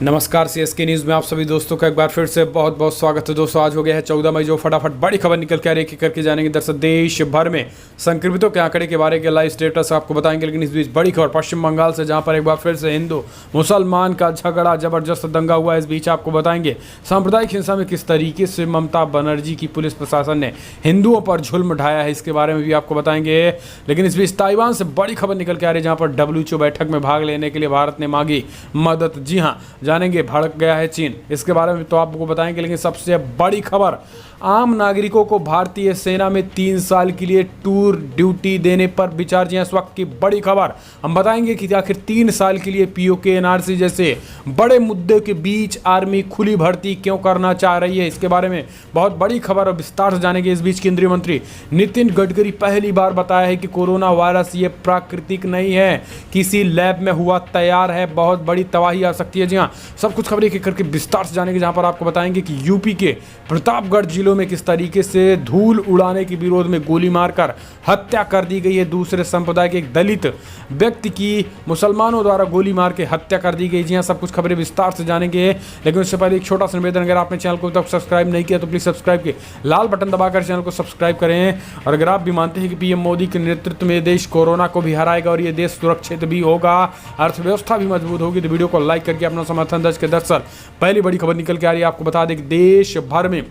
नमस्कार CSK news में आप सभी दोस्तों का एक बार फिर से बहुत बहुत स्वागत है। दोस्तों आज हो गया है 14 मई, जो फटाफट बड़ी खबर निकल के आ रही है करके जानेंगे। दरअसल देश भर में संक्रमितों के आंकड़े के बारे के लाइव स्टेटस आपको बताएंगे, लेकिन इस बीच बड़ी खबर पश्चिम बंगाल से, जहां पर एक बार फिर से हिंदू मुसलमान का झगड़ा, जबरदस्त दंगा हुआ है। इस बीच आपको बताएंगे सांप्रदायिक हिंसा में किस तरीके से ममता बनर्जी की पुलिस प्रशासन ने हिंदुओं पर जुल्म ढाया है, इसके बारे में भी आपको बताएंगे। लेकिन इस बीच ताइवान से बड़ी खबर निकल के आ रही है, जहां पर WHO बैठक में भाग लेने के लिए भारत ने मांगी मदद। जी हाँ, जानेंगे भड़क गया है चीन, इसके बारे में तो आपको बताएंगे। लेकिन सबसे बड़ी खबर, आम नागरिकों को भारतीय सेना में 3 साल के लिए टूर ड्यूटी देने पर विचार। जी इस वक्त की बड़ी खबर हम बताएंगे कि आखिर 3 साल के लिए POK NRC जैसे बड़े मुद्दे के बीच आर्मी खुली भर्ती क्यों करना चाह रही है, इसके बारे में बहुत बड़ी खबर और विस्तार से जानेंगे। इस बीच केंद्रीय मंत्री नितिन गडकरी पहली बार बताया है कि कोरोना वायरस ये प्राकृतिक नहीं है, किसी लैब में हुआ तैयार है, बहुत बड़ी तबाही आ सकती है। जी हाँ, सब कुछ खबरें करके विस्तार से जानेंगे, जहां पर आपको बताएंगे कि यूपी के प्रतापगढ़ जिलों में किस तरीके से धूल उड़ाने के विरोध में गोली मारकर हत्या कर दी गई है। दूसरे संप्रदाय के एक दलित व्यक्ति की मुसलमानों द्वारा गोली मार के हत्या कर दी गई। जी हां, सब कुछ खबरें विस्तार से जानेंगे। लेकिन उससे पहले एक छोटा सा निवेदन, अगर आपने चैनल को तक सब्सक्राइब नहीं किया तो प्लीज सब्सक्राइब के लाल बटन दबाकर चैनल को सब्सक्राइब करें। और अगर आप भी मानते हैं कि PM मोदी के नेतृत्व में देश कोरोना को भी हराएगा और ये देश सुरक्षित भी होगा, अर्थव्यवस्था भी मजबूत होगी, तो वीडियो को लाइक करके अपना समर्थन दर्ज के। दरअसल पहली बड़ी खबर निकल के आ रही है, आपको बता दें कि देश भर में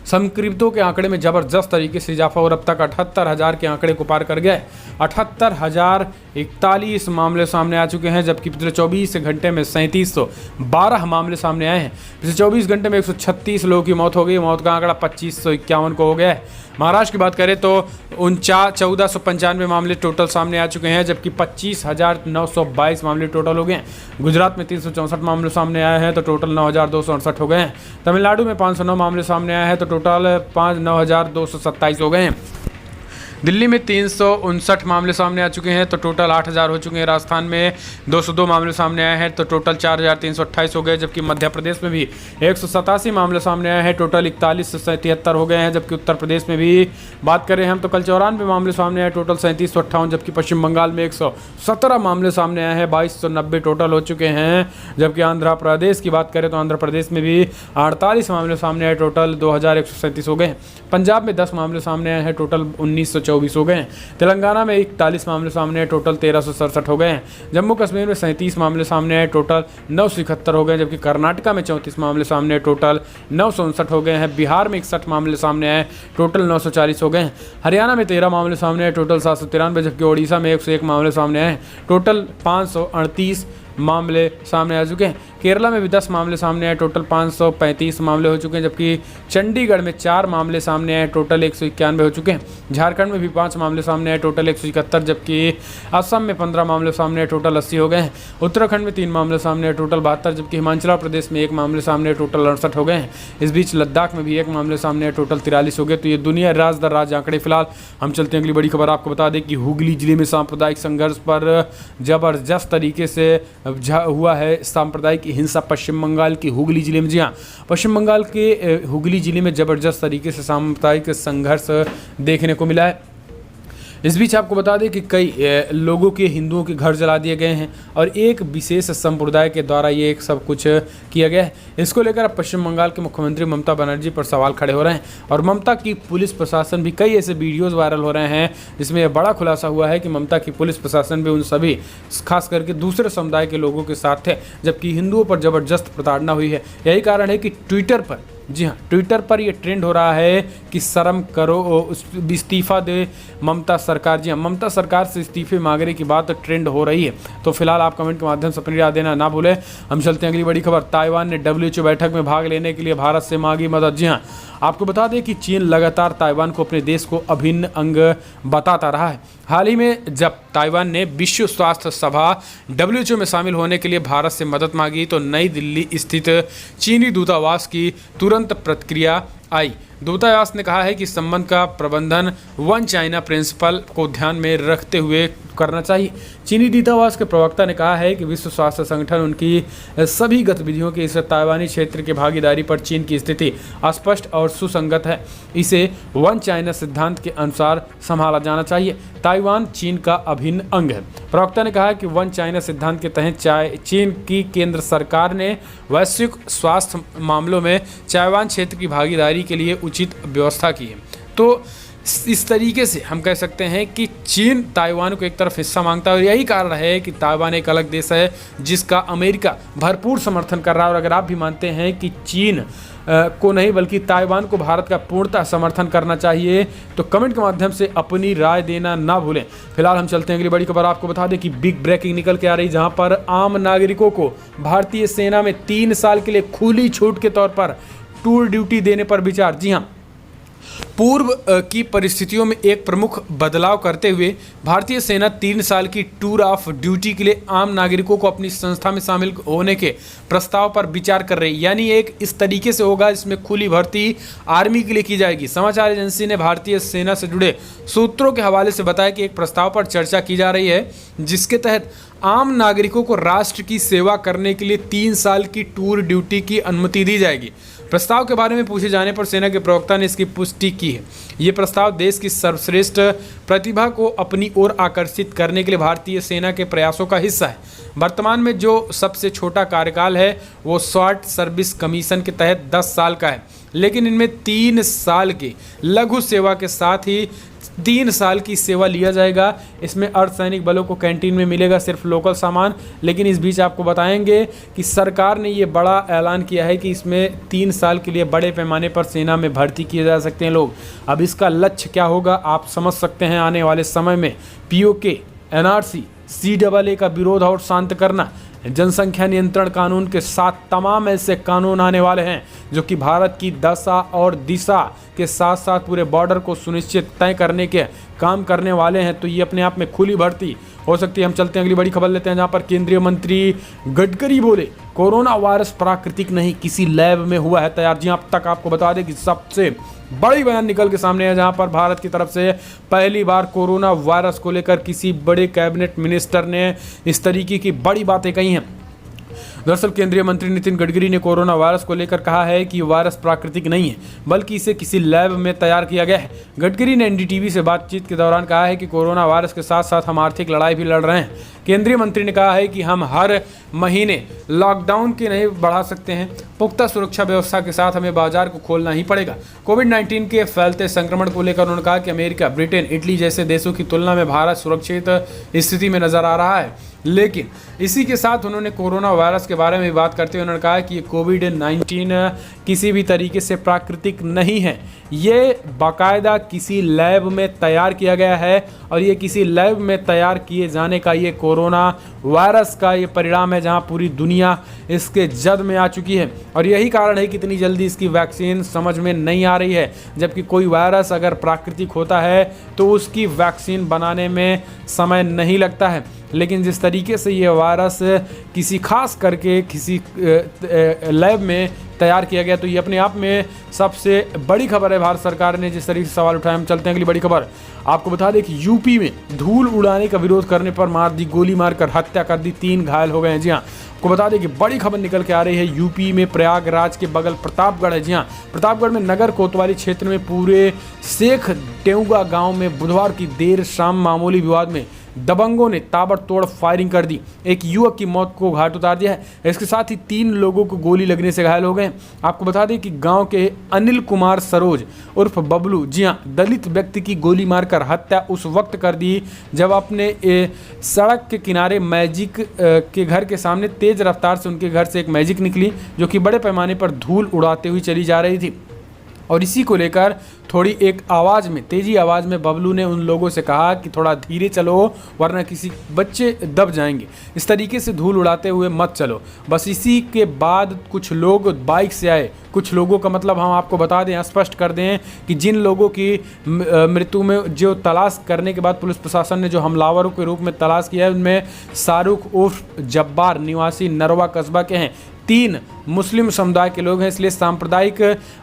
संक्रमितों के आंकड़े में जबरदस्त तरीके से इजाफा और अब तक 78,000 के आंकड़े को पार कर गया है। 78,041 मामले सामने आ चुके हैं, जबकि पिछले 24 घंटे में 3712 मामले सामने आए हैं। पिछले 24 घंटे में 136 लोगों की मौत हो गई। मौत का आंकड़ा 2551 को हो गया है। महाराष्ट्र की बात करें तो 1495 मामले टोटल सामने आ चुके हैं, jabki 25,922 मामले टोटल हो गए हैं। गुजरात में 364 मामले सामने आए हैं तो टोटल 9,268 हो गए हैं। तमिलनाडु में 509 मामले सामने आए हैं तो टोटल 9,227 हो गए हैं। दिल्ली में 359 मामले सामने आ चुके हैं तो टोटल 8,000 हो चुके हैं। राजस्थान में 202 मामले सामने आए हैं तो टोटल 4,328 हो गए। जबकि मध्य प्रदेश में भी 187 मामले सामने आए हैं, टोटल 41 से 73 हो गए हैं। जबकि उत्तर प्रदेश में भी बात करें हम तो कल 94 मामले सामने आए, टोटल 3758। जबकि पश्चिम बंगाल में 117 मामले सामने आए हैं, 2290 टोटल हो चुके हैं। जबकि आंध्र प्रदेश की बात करें तो आंध्र प्रदेश में भी 48 मामले सामने आए, टोटल 2,137 हो गए हैं। पंजाब में 10 मामले सामने आए हैं, टोटल 1924 हो गए हैं। तेलंगाना में 41 मामले सामने आए, टोटल 1367 हो गए हैं। जम्मू कश्मीर में 37 मामले सामने आए, टोटल 971 हो गए। जबकि कर्नाटका में 34 मामले सामने आए, टोटल 959 हो गए हैं। बिहार में 61 मामले सामने आए, टोटल 940 हो गए हैं। हरियाणा में 13 मामले सामने आए, टोटल 793। जबकि ओडिशा में 101 मामले सामने आए, टोटल 538 मामले सामने आ चुके हैं। केरला में भी 10 मामले सामने आए, टोटल 535 मामले हो चुके हैं। जबकि चंडीगढ़ में 4 मामले सामने आए, टोटल 191 हो चुके हैं। झारखंड में भी 5 मामले सामने आए, टोटल 171। जबकि असम में 15 मामले सामने आए, टोटल 80 हो गए हैं। उत्तराखंड में 3 मामले सामने आए, टोटल 72। जबकि हिमाचल प्रदेश में 1 मामले सामने आए, टोटल 68 हो गए हैं। इस बीच लद्दाख में भी 1 मामले सामने आए, टोटल 43 हो गए। तो ये दुनिया राज दर राज आंकड़े। फिलहाल हम चलते हैं अगली बड़ी खबर। आपको बता दें कि हुगली जिले में सांप्रदायिक संघर्ष पर जबरदस्त तरीके से हुआ है सांप्रदायिक हिंसा पश्चिम बंगाल की हुगली जिले में। जी हाँ, पश्चिम बंगाल के हुगली जिले में जबरदस्त तरीके से सांप्रदायिक संघर्ष देखने को मिला है। इस बीच आपको बता दें कि कई लोगों के, हिंदुओं के घर जला दिए गए हैं और एक विशेष संप्रदाय के द्वारा ये एक सब कुछ किया गया है। इसको लेकर अब पश्चिम बंगाल के मुख्यमंत्री ममता बनर्जी पर सवाल खड़े हो रहे हैं और ममता की पुलिस प्रशासन भी, कई ऐसे वीडियोस वायरल हो रहे हैं जिसमें यह बड़ा खुलासा हुआ है कि ममता की पुलिस प्रशासन भी उन सभी, खास करके दूसरे समुदाय के लोगों के साथ है, जबकि हिंदुओं पर जबरदस्त प्रताड़ना हुई है। यही कारण है कि ट्विटर पर, जी हाँ, ट्विटर पर ये ट्रेंड हो रहा है कि शर्म करो, इस्तीफा दे ममता सरकार। जी हाँ, ममता सरकार से इस्तीफे मांगने की बात ट्रेंड हो रही है। तो फिलहाल आप कमेंट के माध्यम से अपनी राय देना ना भूलें। हम चलते हैं अगली बड़ी खबर। ताइवान ने WHO बैठक में भाग लेने के लिए भारत से मांगी मदद। जी हाँ, आपको बता दें कि चीन लगातार ताइवान को अपने देश को अभिन्न अंग बताता रहा है। हाल ही में जब ताइवान ने विश्व स्वास्थ्य सभा WHO में शामिल होने के लिए भारत से मदद मांगी तो नई दिल्ली स्थित चीनी दूतावास की तुरंत प्रतिक्रिया आई। दूतावास ने कहा है कि संबंध का प्रबंधन वन चाइना प्रिंसिपल को ध्यान में रखते हुए करना चाहिए। चीनी दूतावास के प्रवक्ता ने कहा है कि विश्व स्वास्थ्य संगठन उनकी सभी गतिविधियों के इस ताइवानी क्षेत्र की भागीदारी पर चीन की स्थिति स्पष्ट और सुसंगत है। इसे वन चाइना सिद्धांत के अनुसार संभाला जाना चाहिए। ताइवान चीन का अभिन्न अंग है। प्रवक्ता ने कहा कि वन चाइना सिद्धांत के तहत चीन की केंद्र सरकार ने वैश्विक स्वास्थ्य मामलों में ताइवान क्षेत्र की भागीदारी के लिए उचित व्यवस्था की है। तो इस तरीके से हम कह सकते हैं कि चीन ताइवान को एक तरफ हिस्सा मांगता है और यही कारण है कि ताइवान एक अलग देश है जिसका अमेरिका भरपूर समर्थन कर रहा है। और अगर आप भी मानते हैं कि चीन को नहीं बल्कि ताइवान को भारत का पूर्णतः समर्थन करना चाहिए तो कमेंट के माध्यम से अपनी राय देना ना भूलें। फिलहाल हम चलते हैं अगली बड़ी खबर। आपको बता दें कि बिग ब्रेकिंग निकल के आ रही, जहां पर आम नागरिकों को भारतीय सेना में 3 साल के लिए खुली छूट के तौर पर टूर ड्यूटी देने पर विचार। जी हां, पूर्व की परिस्थितियों में एक प्रमुख बदलाव करते हुए भारतीय सेना 3 साल की टूर ऑफ ड्यूटी के लिए आम नागरिकों को अपनी संस्था में शामिल होने के प्रस्ताव पर विचार कर रही है। यानी एक इस तरीके से होगा, इसमें खुली भर्ती आर्मी के लिए की जाएगी। समाचार एजेंसी ने भारतीय सेना से जुड़े सूत्रों के हवाले से बताया कि एक प्रस्ताव पर चर्चा की जा रही है जिसके तहत आम नागरिकों को राष्ट्र की सेवा करने के लिए 3 साल की टूर ड्यूटी की अनुमति दी जाएगी। प्रस्ताव के बारे में पूछे जाने पर सेना के प्रवक्ता ने इसकी पुष्टि की है। ये प्रस्ताव देश की सर्वश्रेष्ठ प्रतिभा को अपनी ओर आकर्षित करने के लिए भारतीय सेना के प्रयासों का हिस्सा है। वर्तमान में जो सबसे छोटा कार्यकाल है वो शॉर्ट सर्विस कमीशन के तहत 10 साल का है, लेकिन इनमें 3 साल की लघु सेवा के साथ ही 3 साल की सेवा लिया जाएगा। इसमें अर्धसैनिक बलों को कैंटीन में मिलेगा सिर्फ लोकल सामान। लेकिन इस बीच आपको बताएंगे कि सरकार ने ये बड़ा ऐलान किया है कि इसमें 3 साल के लिए बड़े पैमाने पर सेना में भर्ती किए जा सकते हैं लोग। अब इसका लक्ष्य क्या होगा आप समझ सकते हैं। आने वाले समय में पीओके, एनआरसी, सीएए का विरोध और शांत करना, जनसंख्या नियंत्रण कानून के साथ तमाम ऐसे कानून आने वाले हैं जो कि भारत की दशा और दिशा के साथ साथ पूरे बॉर्डर को सुनिश्चित तय करने के काम करने वाले हैं। तो ये अपने आप में खुली भर्ती हो सकती है। हम चलते हैं अगली बड़ी खबर लेते हैं, जहां पर केंद्रीय मंत्री गडकरी बोले कोरोना वायरस प्राकृतिक नहीं, किसी लैब में हुआ है तैयार। जी अब तक आपको बता दें कि सबसे बड़ी बयान निकल के सामने है जहां पर भारत की तरफ से पहली बार कोरोना वायरस को लेकर किसी बड़े कैबिनेट मिनिस्टर ने इस तरीके की बड़ी बातें कही हैं। दरअसल केंद्रीय मंत्री नितिन गडकरी ने कोरोना वायरस को लेकर कहा है कि वायरस प्राकृतिक नहीं है बल्कि इसे किसी लैब में तैयार किया गया है। गडकरी ने एनडीटीवी से बातचीत के दौरान कहा है कि कोरोना वायरस के साथ साथ हम आर्थिक लड़ाई भी लड़ रहे हैं। केंद्रीय मंत्री ने कहा है कि हम हर महीने लॉकडाउन के नहीं बढ़ा सकते हैं, पुख्ता सुरक्षा व्यवस्था के साथ हमें बाजार को खोलना ही पड़ेगा। कोविड-19 के फैलते संक्रमण को लेकर उन्होंने कहा कि अमेरिका, ब्रिटेन, इटली जैसे देशों की तुलना में भारत सुरक्षित स्थिति में नजर आ रहा है। लेकिन इसी के साथ उन्होंने कोरोना वायरस के बारे में बात करते हुए उन्होंने कहा कि ये कोविड-19 किसी भी तरीके से प्राकृतिक नहीं है, ये बाकायदा किसी लैब में तैयार किया गया है और ये किसी लैब में तैयार किए जाने का ये कोरोना वायरस का ये परिणाम है जहां पूरी दुनिया इसके जद में आ चुकी है। और यही कारण है कि इतनी जल्दी इसकी वैक्सीन समझ में नहीं आ रही है। जबकि कोई वायरस अगर प्राकृतिक होता है तो उसकी वैक्सीन बनाने में समय नहीं लगता है, लेकिन जिस तरीके से ये वायरस किसी खास करके किसी लैब में तैयार किया गया तो ये अपने आप में सबसे बड़ी खबर है। भारत सरकार ने जिस तरीके से सवाल उठाए। हम चलते हैं अगली बड़ी खबर। आपको बता दें कि यूपी में धूल उड़ाने का विरोध करने पर गोली मारकर हत्या कर दी, 3 घायल हो गए हैं। जी हाँ, आपको बता दें कि बड़ी खबर निकल के आ रही है। यूपी में प्रयागराज के बगल प्रतापगढ़ है। जी हाँ, प्रतापगढ़ में नगर कोतवाली क्षेत्र में पूरे शेख टेउगा गांव में बुधवार की देर शाम मामूली विवाद में दबंगों ने ताबड़तोड़ फायरिंग कर दी, एक युवक की मौत को घाट उतार दिया है। इसके साथ ही 3 लोगों को गोली लगने से घायल हो गए। आपको बता दें कि गांव के अनिल कुमार सरोज उर्फ बबलू, जी हाँ, दलित व्यक्ति की गोली मारकर हत्या उस वक्त कर दी जब अपने सड़क के किनारे मैजिक के घर के सामने तेज रफ्तार से उनके घर से एक मैजिक निकली जो कि बड़े पैमाने पर धूल उड़ाते हुए चली जा रही थी। और इसी को लेकर थोड़ी एक आवाज़ में, तेज़ी आवाज़ में बबलू ने उन लोगों से कहा कि थोड़ा धीरे चलो वरना किसी बच्चे दब जाएंगे, इस तरीके से धूल उड़ाते हुए मत चलो। बस इसी के बाद कुछ लोग बाइक से आए। कुछ लोगों का मतलब हम आपको बता दें, स्पष्ट कर दें कि जिन लोगों की मृत्यु में जो तलाश करने के बाद पुलिस प्रशासन ने जो हमलावरों के रूप में तलाश किया है, उनमें शाहरुख उर्फ जब्बार निवासी नरवा कस्बा के हैं। 3 मुस्लिम समुदाय के लोग हैं, इसलिए सांप्रदायिक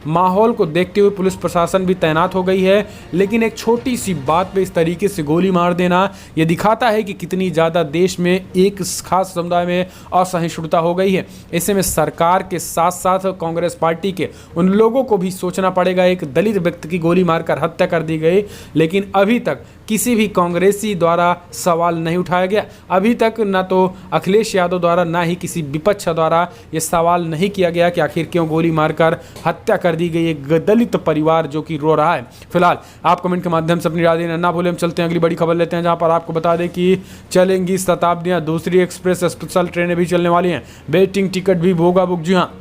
माहौल को देखते हुए पुलिस प्रशासन भी तैनात हो गई है। लेकिन एक छोटी सी बात पे इस तरीके से गोली मार देना ये दिखाता है कि कितनी ज़्यादा देश में एक खास समुदाय में असहिष्णुता हो गई है। ऐसे में सरकार के साथ साथ कांग्रेस पार्टी के उन लोगों को भी सोचना पड़ेगा। एक दलित व्यक्ति की गोली मारकर हत्या कर दी गई, लेकिन अभी तक किसी भी कांग्रेसी द्वारा सवाल नहीं उठाया गया। अभी तक ना तो अखिलेश यादव द्वारा ना ही किसी विपक्ष द्वारा ये सवाल नहीं किया गया कि आखिर क्यों गोली मारकर हत्या कर दी गई एक दलित परिवार जो कि रो रहा है। फिलहाल आप कमेंट के माध्यम से अपनी राय देना ना भूलें। हम चलते हैं अगली बड़ी खबर लेते हैं, जहां पर आपको बता दें कि चलेंगी शताब्दियां, दूसरी एक्सप्रेस स्पेशल ट्रेनें भी चलने वाली हैं, वेटिंग टिकट भी होगा बुक। जी हाँ,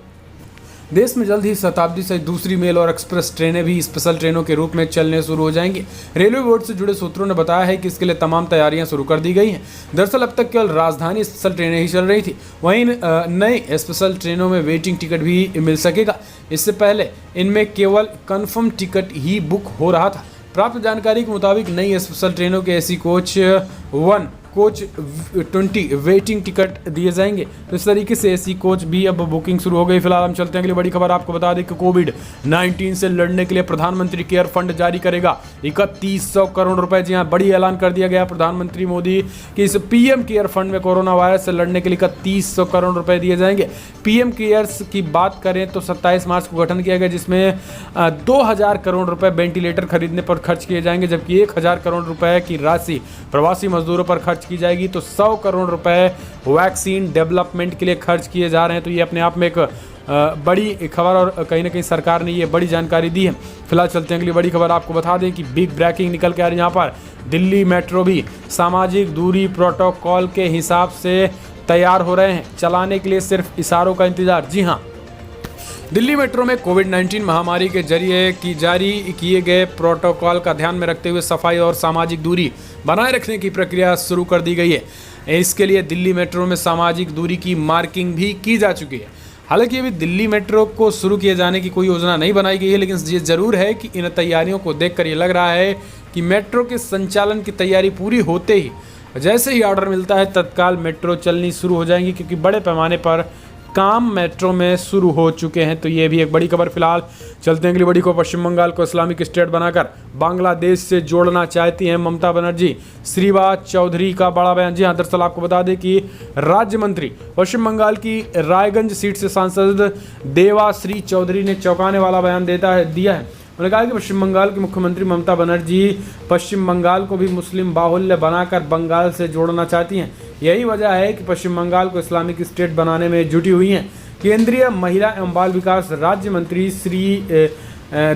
देश में जल्द ही शताब्दी से दूसरी मेल और एक्सप्रेस ट्रेनें भी स्पेशल ट्रेनों के रूप में चलने शुरू हो जाएंगी। रेलवे बोर्ड से जुड़े सूत्रों ने बताया है कि इसके लिए तमाम तैयारियां शुरू कर दी गई हैं। दरअसल अब तक केवल राजधानी स्पेशल ट्रेनें ही चल रही थी, वहीं नई स्पेशल ट्रेनों में वेटिंग टिकट भी मिल सकेगा। इससे पहले इनमें केवल कन्फर्म टिकट ही बुक हो रहा था। प्राप्त जानकारी के मुताबिक नई स्पेशल ट्रेनों के AC coach 1 coach 20 waiting ticket दिए जाएंगे। तो इस तरीके से एसी कोच भी अब बुकिंग शुरू हो गई। फिलहाल हम चलते हैं अगली बड़ी खबर। आपको बता दें कि कोविड-19 से लड़ने के लिए प्रधानमंत्री केयर फंड जारी करेगा 3100 करोड़ रुपए। जी हाँ, बड़ी ऐलान कर दिया गया प्रधानमंत्री मोदी कि इस पीएम केयर फंड में कोरोना वायरस से लड़ने के लिए 3100 करोड़ रुपए दिए जाएंगे। पीएम केयर्स की बात करें तो 27 मार्च को गठन किया गया, जिसमें 2000 करोड़ रुपए वेंटिलेटर खरीदने पर खर्च किए जाएंगे, जबकि 1000 करोड़ रुपए की राशि प्रवासी मजदूरों पर खर्च की जाएगी। तो 100 करोड़ रुपए वैक्सीन डेवलपमेंट के लिए खर्च किए जा रहे हैं। तो ये अपने आप में एक बड़ी खबर और कहीं ना कहीं सरकार ने ये बड़ी जानकारी दी है। फिलहाल चलते हैं अगली बड़ी खबर। आपको बता दें कि बिग ब्रेकिंग निकल के आ रही है, यहाँ पर दिल्ली मेट्रो भी सामाजिक दूरी प्रोटोकॉल के हिसाब से तैयार हो रहे हैं, चलाने के लिए सिर्फ इशारों का इंतजार। जी हाँ, दिल्ली मेट्रो में कोविड-19 महामारी के जरिए की जारी किए गए प्रोटोकॉल का ध्यान में रखते हुए सफाई और सामाजिक दूरी बनाए रखने की प्रक्रिया शुरू कर दी गई है। इसके लिए दिल्ली मेट्रो में सामाजिक दूरी की मार्किंग भी की जा चुकी है। हालांकि अभी दिल्ली मेट्रो को शुरू किए जाने की कोई योजना नहीं बनाई गई है, लेकिन ये जरूर है कि इन तैयारियों को देखकर ये लग रहा है कि मेट्रो के संचालन की तैयारी पूरी होते ही, जैसे ही ऑर्डर मिलता है, तत्काल मेट्रो चलनी शुरू हो जाएंगी, क्योंकि बड़े पैमाने पर काम मेट्रो में शुरू हो चुके हैं। तो ये भी एक बड़ी खबर। फिलहाल चलते हैं अगली बड़ी को। पश्चिम बंगाल को इस्लामिक स्टेट बनाकर बांग्लादेश से जोड़ना चाहती हैं ममता बनर्जी, श्रीवास चौधरी का बड़ा बयान। जी हाँ, दरअसल आपको बता दें कि राज्य मंत्री पश्चिम बंगाल की रायगंज सीट से सांसद देवाश्री चौधरी ने चौंकाने वाला बयान दिया है। उन्होंने कहा कि पश्चिम बंगाल की मुख्यमंत्री ममता बनर्जी पश्चिम बंगाल को भी मुस्लिम बाहुल्य बनाकर बंगाल से जोड़ना चाहती हैं। यही वजह है कि पश्चिम बंगाल को इस्लामिक स्टेट बनाने में जुटी हुई हैं। केंद्रीय महिला एवं बाल विकास राज्य मंत्री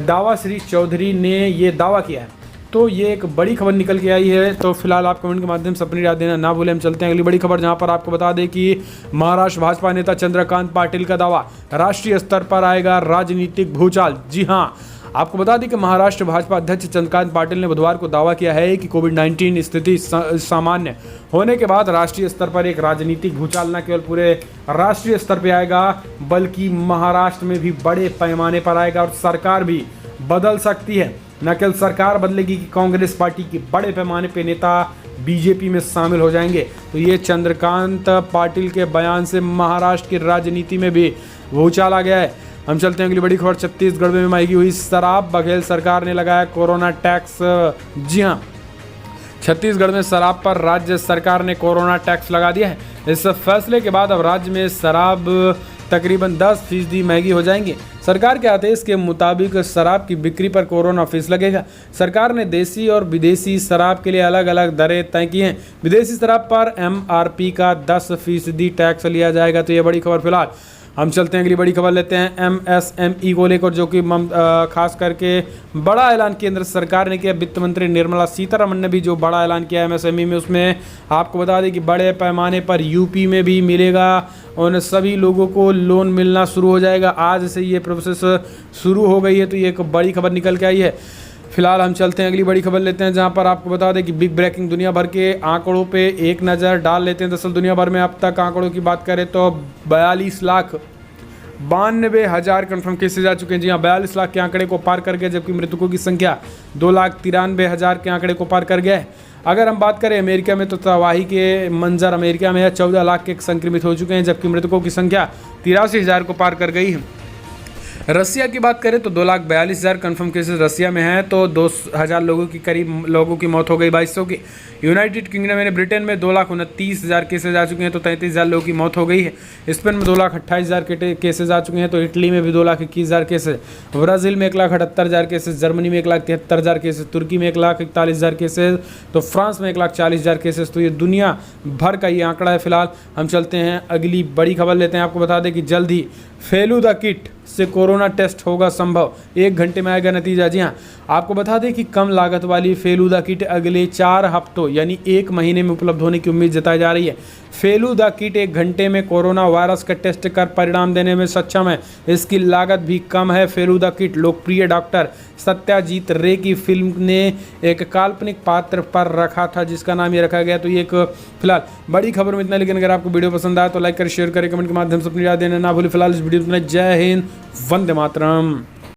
दावाश्री चौधरी ने ये दावा किया है। तो ये एक बड़ी खबर निकल के आई है। तो फिलहाल आप कमेंट के माध्यम से अपनी राय देना ना भूलें। हम चलते हैं अगली बड़ी खबर, जहां पर आपको बता दें कि महाराष्ट्र भाजपा नेता चंद्रकांत पाटिल का दावा, राष्ट्रीय स्तर पर आएगा राजनीतिक भूचाल। जी हाँ, आपको बता दें कि महाराष्ट्र भाजपा अध्यक्ष चंद्रकांत पाटिल ने बुधवार को दावा किया है कि कोविड-19 स्थिति सामान्य होने के बाद राष्ट्रीय स्तर पर एक राजनीतिक भूचाल न केवल पूरे राष्ट्रीय स्तर पर आएगा, बल्कि महाराष्ट्र में भी बड़े पैमाने पर आएगा और सरकार भी बदल सकती है। न केवल सरकार बदलेगी कि कांग्रेस पार्टी के बड़े पैमाने पर नेता बीजेपी में शामिल हो जाएंगे। तो ये चंद्रकांत पाटिल के बयान से महाराष्ट्र की राजनीति में भी भूचाल आ गया है। हम चलते हैं अगली बड़ी खबर। छत्तीसगढ़ में महंगी हुई शराब, बघेल सरकार ने लगाया कोरोना टैक्स। जी हाँ, छत्तीसगढ़ में शराब पर राज्य सरकार ने कोरोना टैक्स लगा दिया है। इस फैसले के बाद अब राज्य में शराब तकरीबन 10% महंगी हो जाएंगी। सरकार के आदेश के मुताबिक शराब की बिक्री पर कोरोना फीस लगेगा। सरकार ने देसी और विदेशी शराब के लिए अलग अलग दरें तय की हैं। विदेशी शराब पर MRP का 10% टैक्स लिया जाएगा। तो ये बड़ी खबर। फिलहाल हम चलते हैं अगली बड़ी खबर लेते हैं MSME को लेकर, जो कि खास करके बड़ा ऐलान केंद्र सरकार ने किया। वित्त मंत्री निर्मला सीतारमण ने भी जो बड़ा ऐलान किया MSME में, उसमें आपको बता दें कि बड़े पैमाने पर यूपी में भी मिलेगा, उन सभी लोगों को लोन मिलना शुरू हो जाएगा। आज से ये प्रोसेस शुरू हो गई है। तो ये एक बड़ी खबर निकल के आई है। फिलहाल हम चलते हैं अगली बड़ी खबर लेते हैं, जहां पर आपको बता दें कि बिग ब्रेकिंग दुनिया भर के आंकड़ों पे एक नज़र डाल लेते हैं। दरअसल दुनिया भर में अब तक आंकड़ों की बात करें तो 42,92,000 कन्फर्म केसेज आ चुके हैं। जी हाँ, 42 लाख के आंकड़े को पार कर गए, जबकि मृतकों की संख्या 2,93,000 के आंकड़े को पार कर गया है। अगर हम बात करें अमेरिका में तो तबाही के मंजर अमेरिका में है। 14 लाख के संक्रमित हो चुके हैं, जबकि मृतकों की संख्या 83,000 को पार कर गई है। रसिया की बात करें तो 2,42,000 कन्फर्म केसेस रसिया में हैं, तो 2,000 लोगों की करीब लोगों की मौत हो गई 2,200 की। यूनाइटेड किंगडम यानी ब्रिटेन में 2,29,000 केसेज आ चुके हैं, तो 33,000 लोगों की मौत हो गई है। स्पेन में 2,28,000 केसेज आ चुके हैं, तो इटली में भी 2,21,000 केसेज, ब्राज़ील में 1,78,000 केसेज, जर्मनी में 1,73,000 केसेज, तुर्की में 1,41,000 केसेज, तो फ्रांस में 1,40,000 केसेज। तो ये दुनिया भर का ये आंकड़ा है। फिलहाल हम चलते हैं अगली बड़ी खबर लेते हैं। आपको बता दें कि जल्द ही फेलूदा किट से कोरोना टेस्ट होगा संभव, 1 घंटे में आएगा नतीजा। जी हाँ, आपको बता दें कि कम लागत वाली फेलूदा किट अगले 4 हफ्तों यानी 1 महीने में उपलब्ध होने की उम्मीद जताई जा रही है। फेलूदा किट 1 घंटे में कोरोना वायरस का टेस्ट कर परिणाम देने में सक्षम है। इसकी लागत भी कम है। फेलूदा किट लोकप्रिय डॉक्टर सत्याजीत रे की फिल्म ने एक काल्पनिक पात्र पर रखा था, जिसका नाम ये रखा गया। तो ये एक फिलहाल बड़ी खबर में इतना, लेकिन अगर आपको वीडियो पसंद आया तो लाइक करें, शेयर करें, कमेंट के माध्यम से अपनी राय देना ना भूलें। फिलहाल इस वीडियो में जय हिंद, वंदे मातरम।